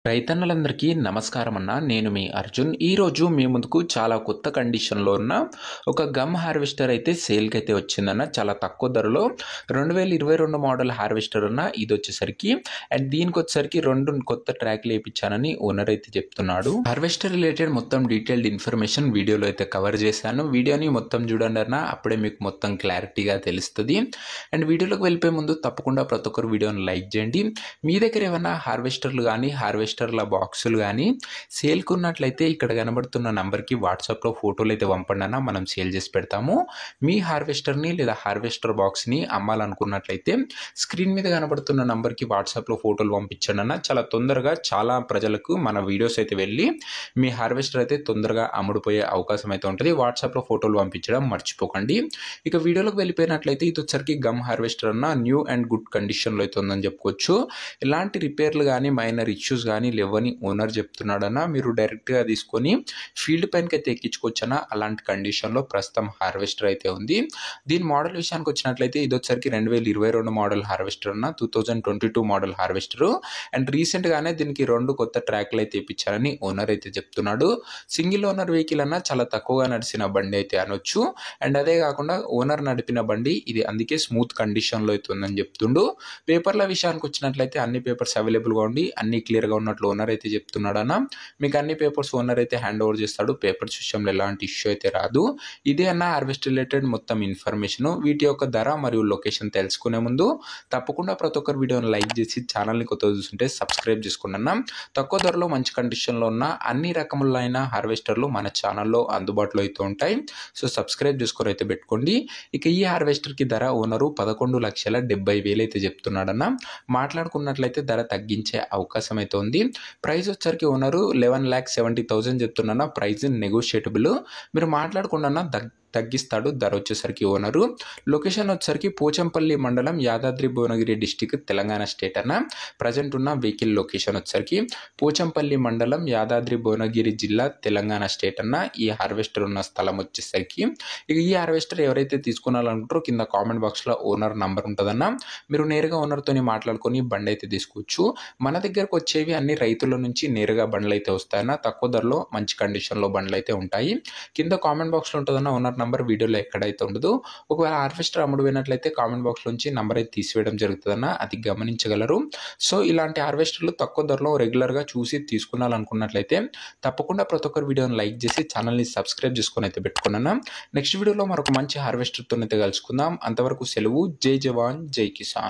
రైతన్నలందరికీ నమస్కారం అన్న. నేను మీ అర్జున్. ఈరోజు మీ ముందుకు చాలా కొత్త కండిషన్లో ఉన్న ఒక గమ్ హార్వెస్టర్ అయితే సేల్కి అయితే వచ్చిందన్న. చాలా తక్కువ ధరలో 2022 మోడల్ హార్వెస్టర్ అన్న. ఇది వచ్చేసరికి అండ్ దీనికి వచ్చేసరికి 2 కొత్త ట్రాక్లు వేయించానని ఓనర్ అయితే చెప్తున్నాడు. హార్వెస్టర్ రిలేటెడ్ మొత్తం డీటెయిల్డ్ ఇన్ఫర్మేషన్ వీడియోలో అయితే కవర్ చేశాను. వీడియోని మొత్తం చూడండి అన్న, అప్పుడే మీకు మొత్తం క్లారిటీగా తెలుస్తుంది. అండ్ వీడియోలోకి వెళ్ళిపోయే ముందు తప్పకుండా ప్రతి ఒక్కరు వీడియోని లైక్ చేయండి. మీ దగ్గర ఏమైనా హార్వెస్టర్లు కానీ హార్వెస్టర్ల బాక్సులు కానీ సేల్కి ఉన్నట్లయితే ఇక్కడ కనబడుతున్న నంబర్కి వాట్సాప్లో ఫోటోలు అయితే పంపండి అన్న, మనం సేల్ చేసి పెడతాము. మీ హార్వెస్టర్ని లేదా హార్వెస్టర్ బాక్స్ని అమ్మాలనుకున్నట్లయితే స్క్రీన్ మీద కనబడుతున్న నంబర్కి వాట్సాప్లో ఫోటోలు పంపించండి అన్న. చాలా తొందరగా చాలా ప్రజలకు మన వీడియోస్ అయితే వెళ్ళి మీ హార్వెస్టర్ అయితే తొందరగా అమ్ముడుపోయే అవకాశం అయితే ఉంటుంది. వాట్సాప్లో ఫోటోలు పంపించడం మర్చిపోకండి. ఇక వీడియోలోకి వెళ్ళిపోయినట్లయితే ఇది వచ్చరికి గమ్ హార్వెస్టర్ అన్న న్యూ అండ్ గుడ్ కండిషన్లో అయితే ఉందని చెప్పుకోవచ్చు. ఎలాంటి రిపేర్లు కానీ మైనర్ ఇష్యూస్ కానీ లేవని ఓనర్ చెప్తున్నాడన్న. మీరు డైరెక్ట్గా తీసుకొని ఫీల్డ్ పైనకి అయితే ఎక్కించుకోవచ్చన్న. అలాంటి కండిషన్లో ప్రస్తుతం హార్వెస్టర్ అయితే ఉంది. దీని మోడల్ విషయానికి వచ్చినట్లయితే ఇది వచ్చరికి 2022 మోడల్ హార్వెస్టర్ అన్న, 2022 మోడల్ హార్వెస్టర్. అండ్ రీసెంట్గానే దీనికి 2 కొత్త ట్రాక్లు అయితే ఇప్పించారని ఓనర్ అయితే చెప్తున్నాడు. సింగిల్ ఓనర్ వెహికల్ అన్న, చాలా తక్కువగా నడిచిన బండి అయితే అనొచ్చు. అండ్ అదే కాకుండా ఓనర్ నడిపిన బండి ఇది, అందుకే స్మూత్ కండిషన్లో అయితే ఉందని చెప్తుండు. పేపర్ల విషయానికి వచ్చినట్లయితే అన్ని పేపర్స్ అవైలబుల్గా ఉండి అన్ని క్లియర్గా ఉన్నట్లు ఓనర్ అయితే చెప్తున్నాడన్న. మీకు అన్ని పేపర్స్ ఓనర్ అయితే హ్యాండ్ ఓవర్ చేస్తాడు. పేపర్స్ విషయంలో ఎలాంటి ఇష్యూ అయితే రాదు. ఇదే అన్న హార్వెస్ట్ రిలేటెడ్ మొత్తం ఇన్ఫర్మేషన్. వీటి యొక్క ధర మరియు లొకేషన్ తెలుసుకునే ముందు తప్పకుండా ప్రతి ఒక్కరు వీడియోని లైక్ చేసి ఛానల్ని కొత్తగా చూస్తుంటే సబ్స్క్రైబ్ చేసుకోండి అన్న. తక్కువ ధరలో మంచి కండిషన్లో ఉన్న అన్ని రకములైన హార్వెస్టర్లు మన ఛానల్లో అందుబాటులో అయితే ఉంటాయి. సో సబ్స్క్రైబ్ చేసుకొని అయితే పెట్టుకోండి. ఇక ఈ హార్వెస్టర్కి ధర ఓనరు 11,70,000 అయితే చెప్తున్నాడన్న. మాట్లాడుకున్నట్లయితే ధర తగ్గించే అవకాశం అయితే ఉంది. ప్రైస్ వచ్చరికి ఓనరు 11,70,000 చెప్తున్నా. ప్రైస్ నెగోషియేటబుల్. మీరు మాట్లాడుకున్నా తగ్గిస్తాడు ధర వచ్చేసరికి ఓనరు. లొకేషన్ వచ్చరికి పోచంపల్లి మండలం, యాదాద్రి భువనగిరి డిస్టిక్, తెలంగాణ స్టేట్ అన్న. ప్రజెంట్ ఉన్న వెహికల్ లొకేషన్ వచ్చరికి పోచంపల్లి మండలం, యాదాద్రి భువనగిరి జిల్లా, తెలంగాణ స్టేట్ అన్న. ఈ హార్వెస్టర్ ఉన్న స్థలం వచ్చేసరికి ఇక ఈ హార్వెస్టర్ ఎవరైతే తీసుకోవాలనుకుంటారో కింద కామెంట్ బాక్స్లో ఓనర్ నంబర్ ఉంటుందన్న. మీరు నేరుగా ఓనర్తోని మాట్లాడుకొని బండి అయితే తీసుకోవచ్చు. మన దగ్గరకు వచ్చేవి అన్ని రైతుల నుంచి నేరుగా బండ్లు అయితే వస్తాయన్న. తక్కువ ధరలో మంచి కండిషన్లో బండ్లు అయితే ఉంటాయి. కింద కామెంట్ బాక్స్లో ఉంటుందన్న ఓనర్ నంబర్, వీడియోలో ఎక్కడైతే ఉండదు. ఒకవేళ హార్వెస్టర్ అమ్ముడు పోయినట్లయితే కామెంట్ బాక్స్ నుంచి నంబర్ అయితే తీసివేయడం జరుగుతుందన్న, అది గమనించగలరు. సో ఇలాంటి హార్వెస్టర్లు తక్కువ ధరలో రెగ్యులర్గా చూసి తీసుకున్నాలనుకున్నట్లయితే తప్పకుండా ప్రతి ఒక్కరు వీడియోని లైక్ చేసి ఛానల్ని సబ్స్క్రైబ్ చేసుకొని అయితే పెట్టుకున్నాను. నెక్స్ట్ వీడియోలో మరొక మంచి హార్వెస్టర్తో అయితే కలుసుకుందాం. అంతవరకు సెలవు. జై జవాన్ జై కిసాన్.